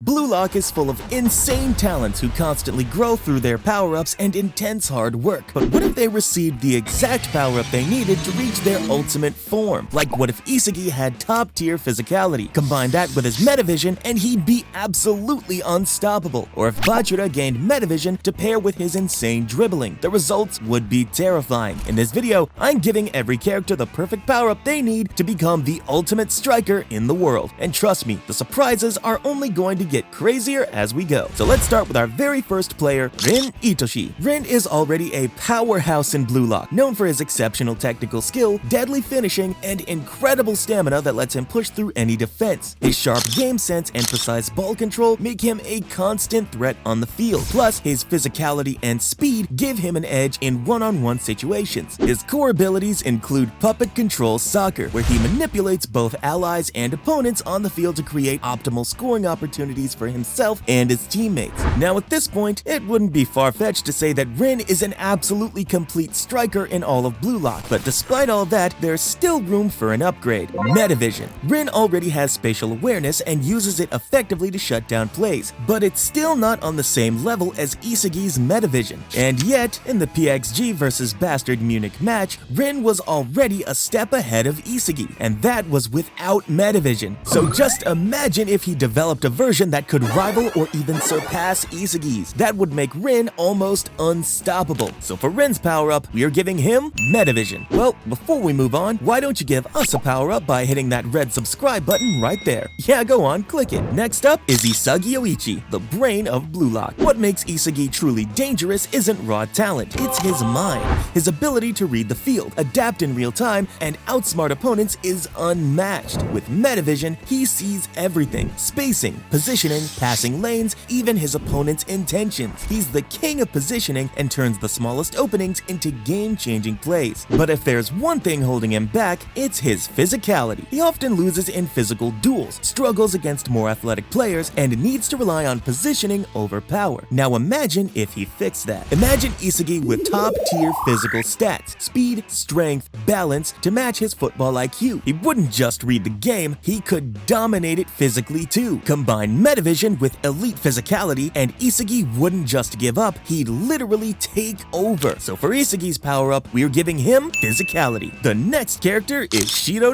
Blue Lock is full of insane talents who constantly grow through their power-ups and intense hard work. But what if they received the exact power-up they needed to reach their ultimate form? Like what if Isagi had top-tier physicality? Combine that with his metavision and he'd be absolutely unstoppable. Or if Bachira gained metavision to pair with his insane dribbling, the results would be terrifying. In this video, I'm giving every character the perfect power-up they need to become the ultimate striker in the world. And trust me, the surprises are only going to get crazier as we go. So let's start with our very first player, Ren Ittoshi. Ren is already a powerhouse in Blue Lock, known for his exceptional technical skill, deadly finishing, and incredible stamina that lets him push through any defense. His sharp game sense and precise ball control make him a constant threat on the field. Plus, his physicality and speed give him an edge in one-on-one situations. His core abilities include puppet control soccer, where he manipulates both allies and opponents on the field to create optimal scoring opportunities for himself and his teammates. Now at this point, it wouldn't be far-fetched to say that Ren is an absolutely complete striker in all of Blue Lock, but despite all that, there's still room for an upgrade. Metavision. Ren already has spatial awareness and uses it effectively to shut down plays, but it's still not on the same level as Isagi's metavision. And yet, in the PXG vs Bastard Munich match, Ren was already a step ahead of Isagi, and that was without metavision. So just imagine if he developed a version that could rival or even surpass Isagi's. That would make Ren almost unstoppable. So for Ren's power-up, we are giving him Metavision. Well, before we move on, why don't you give us a power-up by hitting that red subscribe button right there? Yeah, go on, click it. Next up is Isagi, the brain of Blue Lock. What makes Isagi truly dangerous isn't raw talent, it's his mind. His ability to read the field, adapt in real time, and outsmart opponents is unmatched. With Metavision, he sees everything: spacing, positioning, passing lanes, even his opponent's intentions. He's the king of positioning and turns the smallest openings into game-changing plays. But if there's one thing holding him back, it's his physicality. He often loses in physical duels, struggles against more athletic players, and needs to rely on positioning over power. Now imagine if he fixed that. Imagine Isagi with top-tier physical stats, speed, strength, balance to match his football IQ. He wouldn't just read the game, he could dominate it physically too. Combine metavision with elite physicality, and Isagi wouldn't just give up, he'd literally take over. So for Isagi's power-up, we're giving him physicality. The next character is Shido,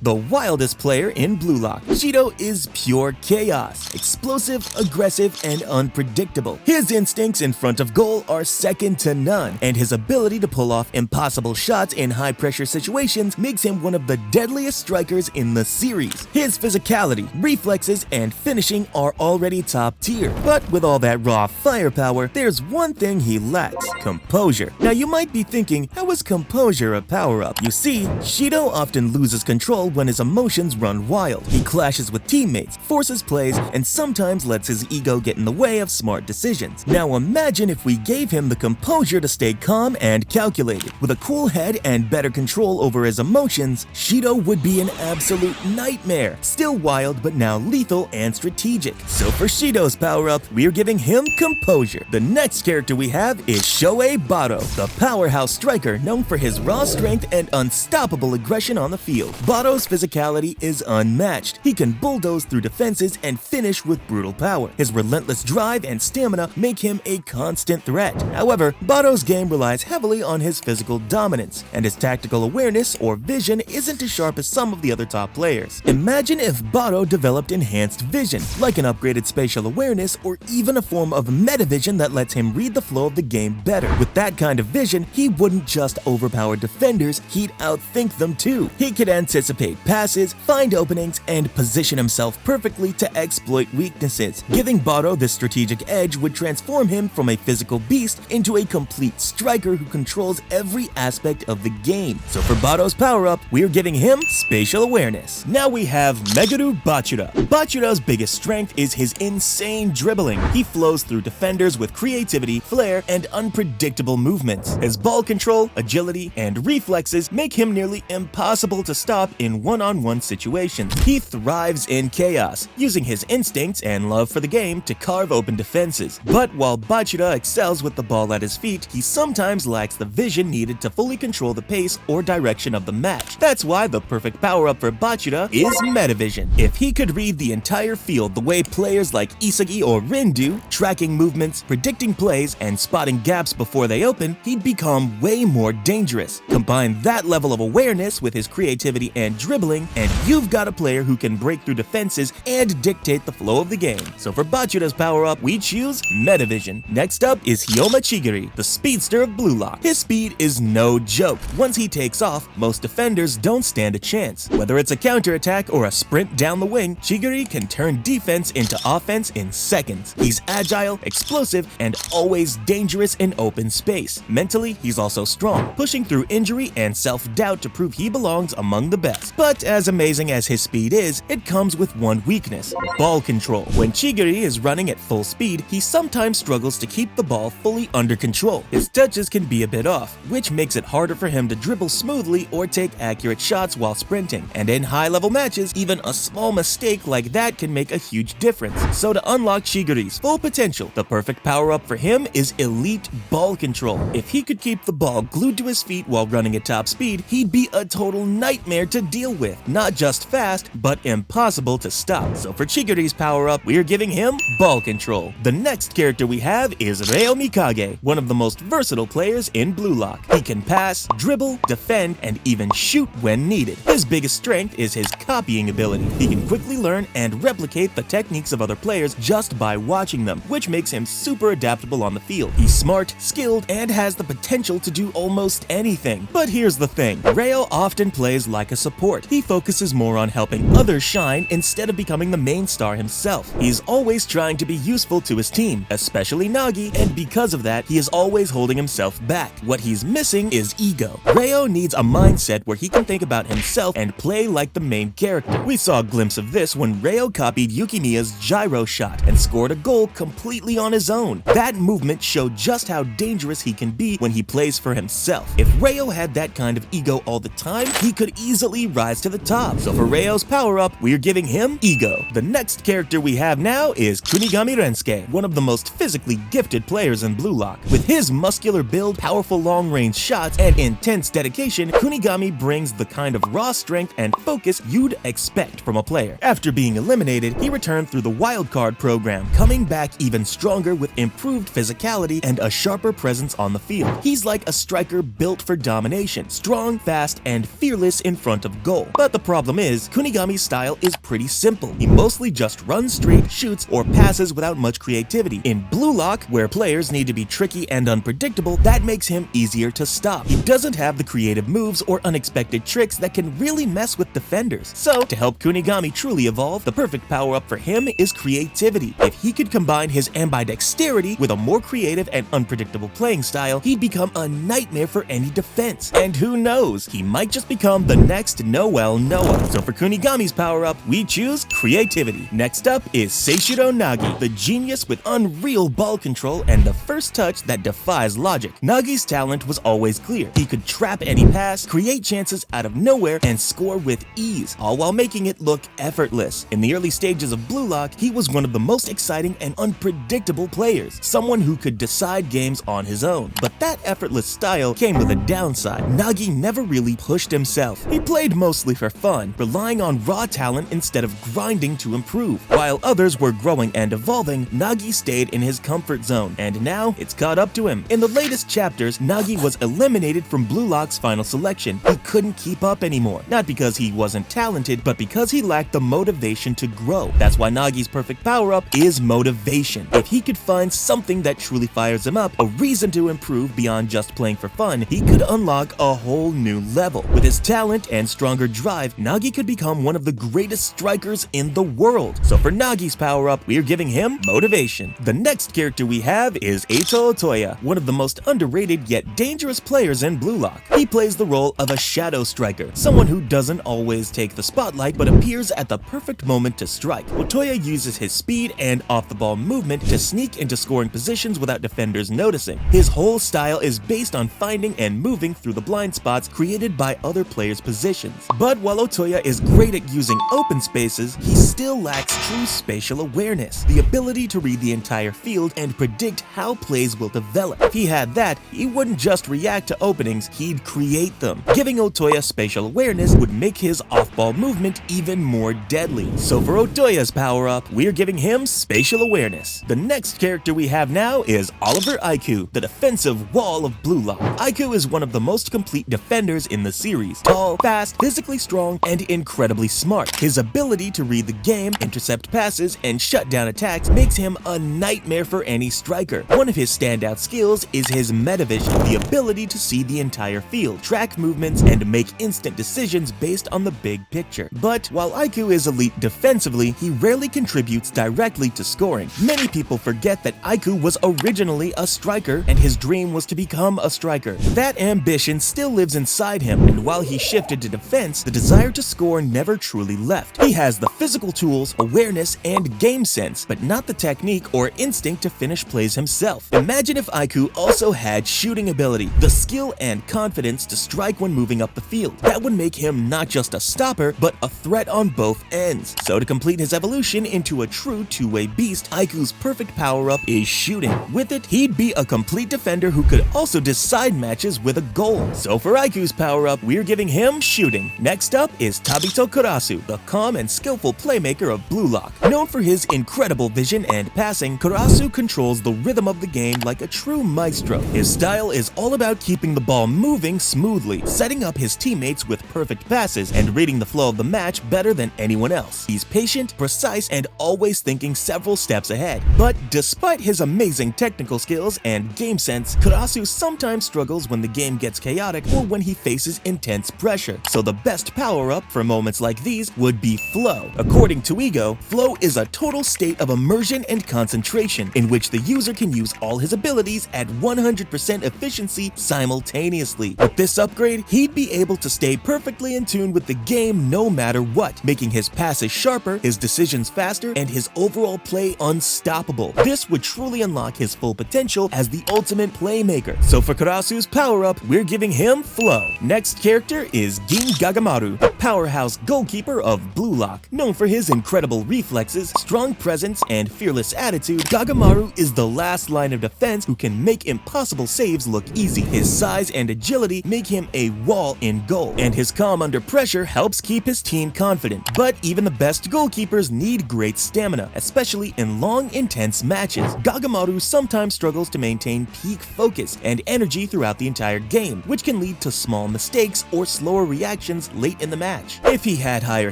the wildest player in Blue Lock. Shido is pure chaos, explosive, aggressive, and unpredictable. His instincts in front of goal are second to none, and his ability to pull off impossible shots in high-pressure situations makes him one of the deadliest strikers in the series. His physicality, reflexes, and finishing are already top tier, but with all that raw firepower, there's one thing he lacks: composure. Now you might be thinking, how is composure a power-up? You see, Shido often loses control when his emotions run wild. He clashes with teammates, forces plays, and sometimes lets his ego get in the way of smart decisions. Now imagine if we gave him the composure to stay calm and calculated. With a cool head and better control over his emotions, Shido would be an absolute nightmare. Still wild, but now lethal and strategic. So for Shido's power-up, we're giving him composure. The next character we have is Botto, the powerhouse striker known for his raw strength and unstoppable aggression on the field. Botto's physicality is unmatched. He can bulldoze through defenses and finish with brutal power. His relentless drive and stamina make him a constant threat. However, Botto's game relies heavily on his physical dominance, and his tactical awareness or vision isn't as sharp as some of the other top players. Imagine if Botto developed enhanced vision, like an upgraded spatial awareness or even a form of metavision that lets him read the flow of the game better. With that kind of vision, he wouldn't just overpower defenders, he'd outthink them too. He could anticipate passes, find openings, and position himself perfectly to exploit weaknesses. Giving Botto this strategic edge would transform him from a physical beast into a complete striker who controls every aspect of the game. So for Botto's power-up, we're giving him spatial awareness. Now we have Meguru Bachira. Bachira's biggest strength is his insane dribbling. He flows through defenders with creativity, flair, and unpredictable movements. His ball control, agility, and reflexes make him nearly impossible to stop in one-on-one situations. He thrives in chaos, using his instincts and love for the game to carve open defenses. But while Bachira excels with the ball at his feet, he sometimes lacks the vision needed to fully control the pace or direction of the match. That's why the perfect power-up for Bachira is Metavision. If he could read the entire field the way players like Isagi or Rin do, tracking movements, predicting plays, and spotting gaps before they open, he'd become way more dangerous. Combine that level of awareness with his creativity and dribbling, and you've got a player who can break through defenses and dictate the flow of the game. So for Bachira's power-up, we choose Metavision. Next up is Chiguri, the speedster of Blue Lock. His speed is no joke. Once he takes off, most defenders don't stand a chance. Whether it's a counterattack or a sprint down the wing, Chiguri can turn defense into offense in seconds. He's agile, explosive, and always dangerous in open space. Mentally, he's also strong, pushing through injury and self-doubt to prove he belongs among the best. But as amazing as his speed is, it comes with one weakness: ball control. When Chiguri is running at full speed, he sometimes struggles to keep the ball fully under control. His touches can be a bit off, which makes it harder for him to dribble smoothly or take accurate shots while sprinting. And in high-level matches, even a small mistake like that can make a huge difference. So to unlock Chiguri's full potential, the perfect power-up for him is elite ball control. If he could keep the ball glued to his feet while running at top speed, he'd be a total nightmare to deal with. Not just fast, but impossible to stop. So for Chiguri's power-up, we're giving him ball control. The next character we have is Reo Mikage, one of the most versatile players in Blue Lock. He can pass, dribble, defend, and even shoot when needed. His biggest strength is his copying ability. He can quickly learn and replicate the techniques of other players just by watching them, which makes him super adaptable on the field. He's smart, skilled, and has the potential to do almost anything. But here's the thing: Reo often plays like a support. He focuses more on helping others shine instead of becoming the main star himself. He's always trying to be useful to his team, especially Nagi, and because of that, he is always holding himself back. What he's missing is ego. Reo needs a mindset where he can think about himself and play like the main character. We saw a glimpse of this when Reo copied Yukimiya's gyro shot and scored a goal completely on his own. That movement showed just how dangerous he can be when he plays for himself. If Reo had that kind of ego all the time, he could easily rise to the top. So for Reo's power-up, we're giving him ego. The next character we have now is Kunigami Rensuke, one of the most physically gifted players in Blue Lock. With his muscular build, powerful long-range shots, and intense dedication, Kunigami brings the kind of raw strength and focus you'd expect from a player. After being eliminated, he returned through the wildcard program, coming back even stronger with improved physicality and a sharper presence on the field. He's like a striker built for domination, strong, fast, and fearless in front of goal. But the problem is, Kunigami's style is pretty simple. He mostly just runs straight, shoots, or passes without much creativity. In Blue Lock, where players need to be tricky and unpredictable, that makes him easier to stop. He doesn't have the creative moves or unexpected tricks that can really mess with defenders. So, to help Kunigami truly evolve, the perfect power-up for him is creativity. If he could combine his ambidexterity with a more creative and unpredictable playing style, he'd become a nightmare for any defense. And who knows, he might just become the next Noel Noah. So for Kunigami's power-up, we choose creativity. Next up is Seishiro Nagi, the genius with unreal ball control and the first touch that defies logic. Nagi's talent was always clear. He could trap any pass, create chances out of nowhere, and score with ease, all while making it look effortless. In the early stages of Blue Lock, he was one of the most exciting and unpredictable players, someone who could decide games on his own. But that effortless style came with a downside. Nagi never really pushed himself. He played mostly for fun, relying on raw talent instead of grinding to improve. While others were growing and evolving, Nagi stayed in his comfort zone, and now it's caught up to him. In the latest chapters, Nagi was eliminated from Blue Lock's final selection. He couldn't keep up anymore, not because he wasn't talented, but because he lacked the motivation to grow. That's why Nagi's perfect power-up is motivation. If he could find something that truly fires him up, a reason to improve beyond just playing for fun, he could unlock a whole new level. With his talent and stronger drive, Nagi could become one of the greatest strikers in the world. So for Nagi's power-up, we're giving him motivation. The next character we have is Atotoya, one of the most underrated yet dangerous players in Blue Lock. He plays the role of a shadow striker, someone who doesn't always take the spotlight but appears at the perfect moment to strike. Otoya uses his speed and off-the-ball movement to sneak into scoring positions without defenders noticing. His whole style is based on finding and moving through the blind spots created by other players' positions. But while Otoya is great at using open spaces, he still lacks true spatial awareness, the ability to read the entire field and predict how plays will develop. If he had that, he wouldn't just react to openings, he'd create them. Giving Otoya spatial awareness would make his off-ball movement even more deadly. So for Otoya's Yukimiya's power-up, we're giving him spatial awareness. The next character we have now is Oliver Aiku, the defensive wall of Blue Lock. Aiku is one of the most complete defenders in the series. Tall, fast, physically strong, and incredibly smart. His ability to read the game, intercept passes, and shut down attacks makes him a nightmare for any striker. One of his standout skills is his metavision, the ability to see the entire field, track movements, and make instant decisions based on the big picture. But while Aiku is elite defensively, he rarely contributes directly to scoring. Many people forget that Aiku was originally a striker, and his dream was to become a striker. That ambition still lives inside him, and while he shifted to defense, the desire to score never truly left. He has the physical tools, awareness, and game sense, but not the technique or instinct to finish plays himself. Imagine if Aiku also had shooting ability, the skill and confidence to strike when moving up the field. That would make him not just a stopper, but a threat on both ends. So to complete his evolution into a true two-way beast, Aiku's perfect power-up is shooting. With it, he'd be a complete defender who could also decide matches with a goal. So for Aiku's power-up, we're giving him shooting. Next up is Teppei Kurasu, the calm and skillful playmaker of Blue Lock. Known for his incredible vision and passing, Kurasu controls the rhythm of the game like a true maestro. His style is all about keeping the ball moving smoothly, setting up his teammates with perfect passes, and reading the flow of the match better than anyone else. He's patient, precise, and always thinking several steps ahead. But despite his amazing technical skills and game sense, Kurasu sometimes struggles when the game gets chaotic or when he faces intense pressure. So the best power-up for moments like these would be Flow. According to Ego, Flow is a total state of immersion and concentration in which the user can use all his abilities at 100% efficiency simultaneously. With this upgrade, he'd be able to stay perfectly in tune with the game no matter what, making his passes sharper, his decisions faster, and his overall play unstoppable. This would truly unlock his full potential as the ultimate playmaker. So for Kurasu's power-up, we're giving him Flow. Next character is Gion Gagamaru, the powerhouse goalkeeper of Blue Lock. Known for his incredible reflexes, strong presence, and fearless attitude, Gagamaru is the last line of defense who can make impossible saves look easy. His size and agility make him a wall in goal, and his calm under pressure helps keep his team confident. But even the best goalkeepers need great stamina, especially in long, intense matches. Gagamaru sometimes struggles to maintain peak focus and energy throughout the entire game, which can lead to small mistakes or slower reactions late in the match. If he had higher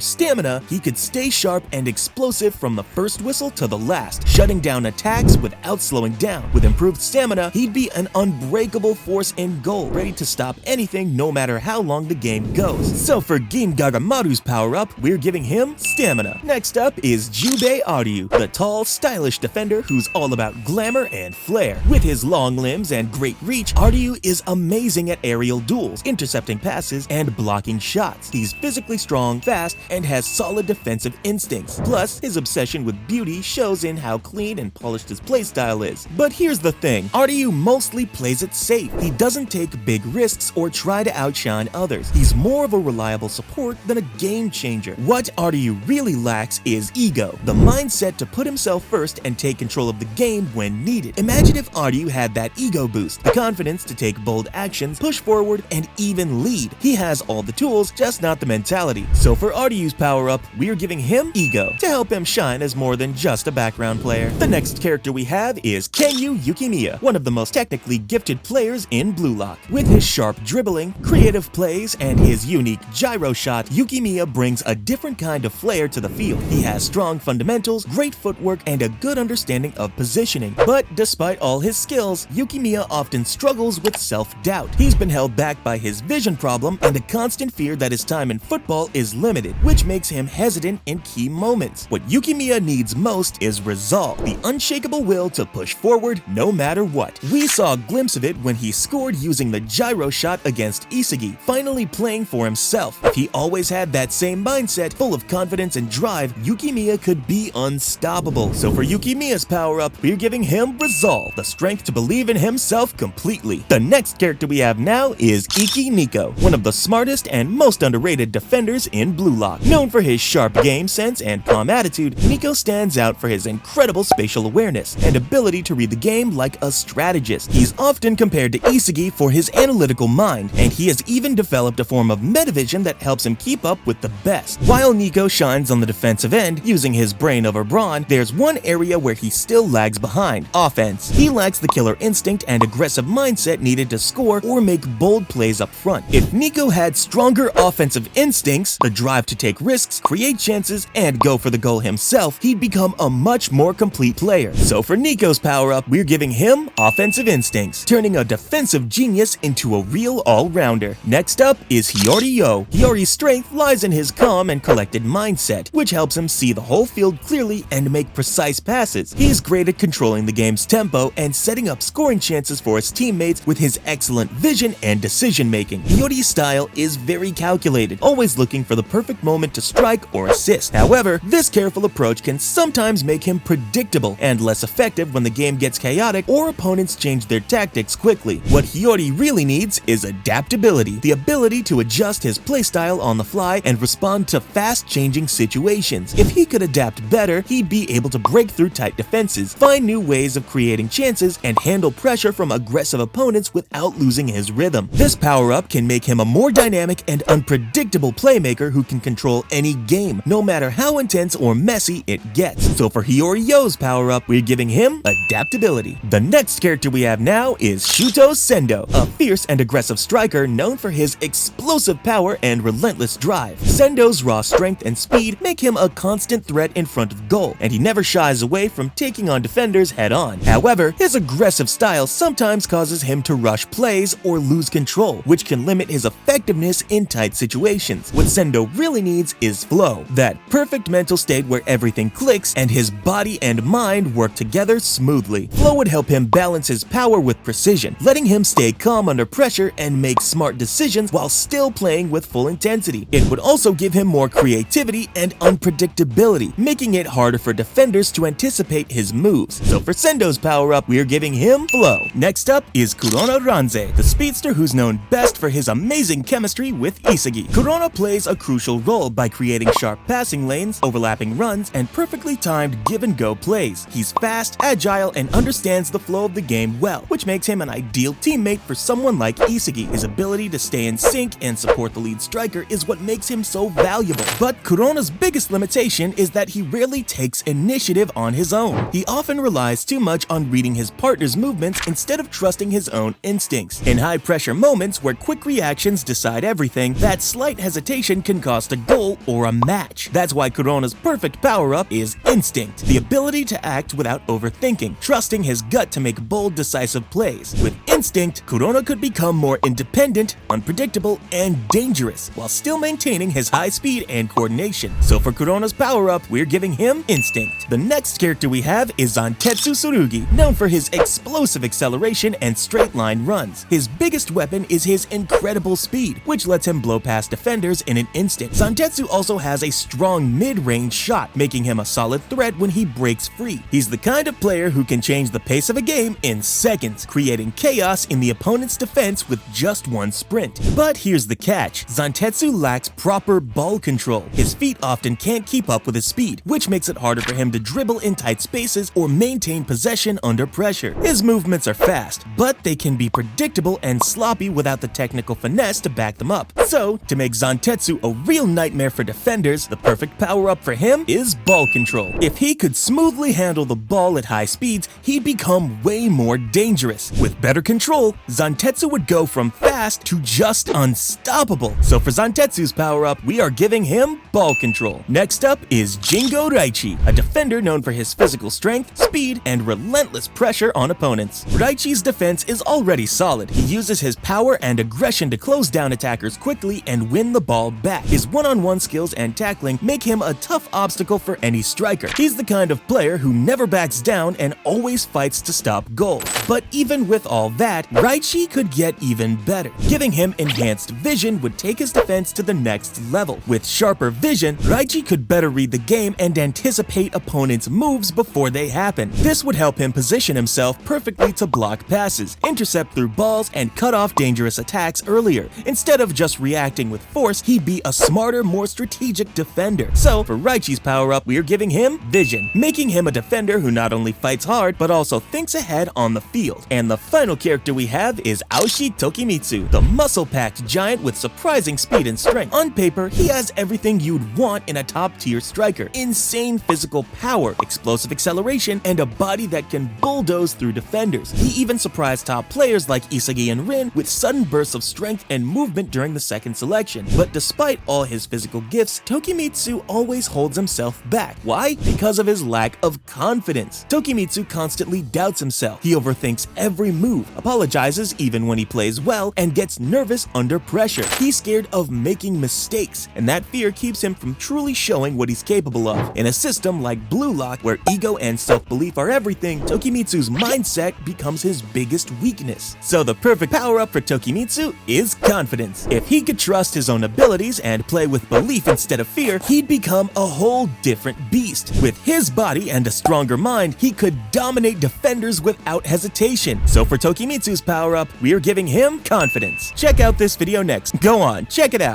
stamina, he could stay sharp and explosive from the first whistle to the last, shutting down attacks without slowing down. With improved stamina, he'd be an unbreakable force in goal, ready to stop anything no matter how long the game goes. So for Gion Gagamaru's power-up, we're giving him stamina. Next up is Jude Aru, the tall, stylish defender who's all about glamour and flair. With his long limbs and great reach, Aru is amazing at aerial duels, intercepting passes, and blocking shots. He's physically strong, fast, and has solid defensive instincts. Plus, his obsession with beauty shows in how clean and polished his playstyle is. But here's the thing, Aru mostly plays it safe. He doesn't take big risks or try to outshine others. He's more of a reliable support than a game changer. What Aru really lacks is ego, the mindset to put himself first and take control of the game when needed. Imagine if Aru had that ego boost, the confidence to take bold actions, push forward, and even lead. He has all the tools, just not the mentality. So for Aru's power-up, we're giving him ego, to help him shine as more than just a background player. The next character we have is Kenyu Yukimia, one of the most technically gifted players in Blue Lock. With his sharp dribbling, creative plays, and his unique gyro shot, Yukimiya brings a different kind of flair to the field. He has strong fundamentals, great footwork, and a good understanding of positioning. But despite all his skills, Yukimiya often struggles with self-doubt. He's been held back by his vision problem and a constant fear that his time in football is limited, which makes him hesitant in key moments. What Yukimiya needs most is resolve, the unshakable will to push forward no matter what. We saw a glimpse of it when he scored using the gyro shot against Isagi, finally playing for himself. If he always had that same mindset, full of confidence and drive, Yukimiya could be unstoppable. So for Yukimiya's power-up, we're giving him resolve, the strength to believe in himself completely. The next character we have now is Iki Niko, one of the smartest and most underrated defenders in Blue Lock. Known for his sharp game sense and calm attitude, Niko stands out for his incredible spatial awareness and ability to read the game like a strategist. He's often compared to Isagi for his analytical mind, and he has even developed a form of metavision that helps him keep up with the best. While Niko shines on the defensive end, defend using his brain over brawn, there's one area where he still lags behind: offense. He lacks the killer instinct and aggressive mindset needed to score or make bold plays up front. If Niko had stronger offensive instincts, the drive to take risks, create chances, and go for the goal himself, he'd become a much more complete player. So for Niko's power-up, we're giving him offensive instincts, turning a defensive genius into a real all-rounder. Next up is Hiyo. Hiyori's strength lies in his calm and collected mindset, which helps him see the whole field clearly and make precise passes. He's great at controlling the game's tempo and setting up scoring chances for his teammates with his excellent vision and decision-making. Hiyori's style is very calculated, always looking for the perfect moment to strike or assist. However, this careful approach can sometimes make him predictable and less effective when the game gets chaotic or opponents change their tactics quickly. What Hiyori really needs is adaptability, the ability to adjust his playstyle on the fly and respond to fast-changing situations. If he could adapt better, he'd be able to break through tight defenses, find new ways of creating chances, and handle pressure from aggressive opponents without losing his rhythm. This power-up can make him a more dynamic and unpredictable playmaker who can control any game, no matter how intense or messy it gets. So for Hiyori's power-up, we're giving him adaptability. The next character we have now is Shuto Sendo, a fierce and aggressive striker known for his explosive power and relentless drive. Sendo's raw strength and speed make him a constant threat in front of goal, and he never shies away from taking on defenders head-on. However, his aggressive style sometimes causes him to rush plays or lose control, which can limit his effectiveness in tight situations. What Sendo really needs is flow, that perfect mental state where everything clicks and his body and mind work together smoothly. Flow would help him balance his power with precision, letting him stay calm under pressure and make smart decisions while still playing with full intensity. It would also give him more creativity and unpredictability, making it harder for defenders to anticipate his moves. So for Sendo's power-up, we're giving him flow. Next up is Kurona Ranze, the speedster who's known best for his amazing chemistry with Isagi. Kurona plays a crucial role by creating sharp passing lanes, overlapping runs, and perfectly timed give-and-go plays. He's fast, agile, and understands the flow of the game well, which makes him an ideal teammate for someone like Isagi. His ability to stay in sync and support the lead striker is what makes him so valuable. But Kurona's biggest limitation is that he rarely takes initiative on his own. He often relies too much on reading his partner's movements instead of trusting his own instincts. In high-pressure moments where quick reactions decide everything, that slight hesitation can cost a goal or a match. That's why Kurona's perfect power-up is instinct, the ability to act without overthinking, trusting his gut to make bold, decisive plays. With instinct, Kurona could become more independent, unpredictable, and dangerous, while still maintaining his high speed and coordination. So for Kurona's power-up, we're giving him instinct. The next character we have is Zantetsu Tsurugi, known for his explosive acceleration and straight-line runs. His biggest weapon is his incredible speed, which lets him blow past defenders in an instant. Zantetsu also has a strong mid-range shot, making him a solid threat when he breaks free. He's the kind of player who can change the pace of a game in seconds, creating chaos in the opponent's defense with just one sprint. But here's the catch: Zantetsu lacks proper ball control. His feet often can't keep up with his speed, which makes it harder for him to dribble in tight spaces or maintain possession under pressure. His movements are fast, but they can be predictable and sloppy without the technical finesse to back them up. So, to make Zantetsu a real nightmare for defenders, the perfect power-up for him is ball control. If he could smoothly handle the ball at high speeds, he'd become way more dangerous. With better control, Zantetsu would go from fast to just unstoppable. So for Zantetsu's power-up, we are giving him ball control. Next up is Jingo Raichi, a defender known for his physical strength, speed, and relentless pressure on opponents. Raichi's defense is already solid. He uses his power and aggression to close down attackers quickly and win the ball back. His one-on-one skills and tackling make him a tough obstacle for any striker. He's the kind of player who never backs down and always fights to stop goals. But even with all that, Raichi could get even better. Giving him enhanced vision would take his defense to the next level. With sharper vision, Raichi could better read the game and anticipate opponents' moves before they happen. This would help him position himself perfectly to block passes, intercept through balls, and cut off dangerous attacks earlier. Instead of just reacting with force, he'd be a smarter, more strategic defender. So, for Raichi's power-up, we're giving him Vision, making him a defender who not only fights hard, but also thinks ahead on the field. And the final character we have is Aoshi Tokimitsu, the muscle-packed giant with surprising speed and strength. On paper, he has everything you'd want in a top-tier striker. Insane physical power, explosive acceleration, and a body that can bulldoze through defenders. He even surprised top players like Isagi and Ren with sudden bursts of strength and movement during the second selection. But despite all his physical gifts, Tokimitsu always holds himself back. Why? Because of his lack of confidence. Tokimitsu constantly doubts himself. He overthinks every move, apologizes even when he plays well, and gets nervous under pressure. He's scared of making mistakes, and that fear keeps him from truly showing what he's capable of. In a system like Blue Lock, where ego and self-belief are everything, Tokimitsu's mindset becomes his biggest weakness. So the perfect power-up for Tokimitsu is confidence. If he could trust his own abilities and play with belief instead of fear, he'd become a whole different beast. With his body and a stronger mind, he could dominate defenders without hesitation. So for Tokimitsu's power-up, we're giving him confidence. Check out this video next. Go on, check it out.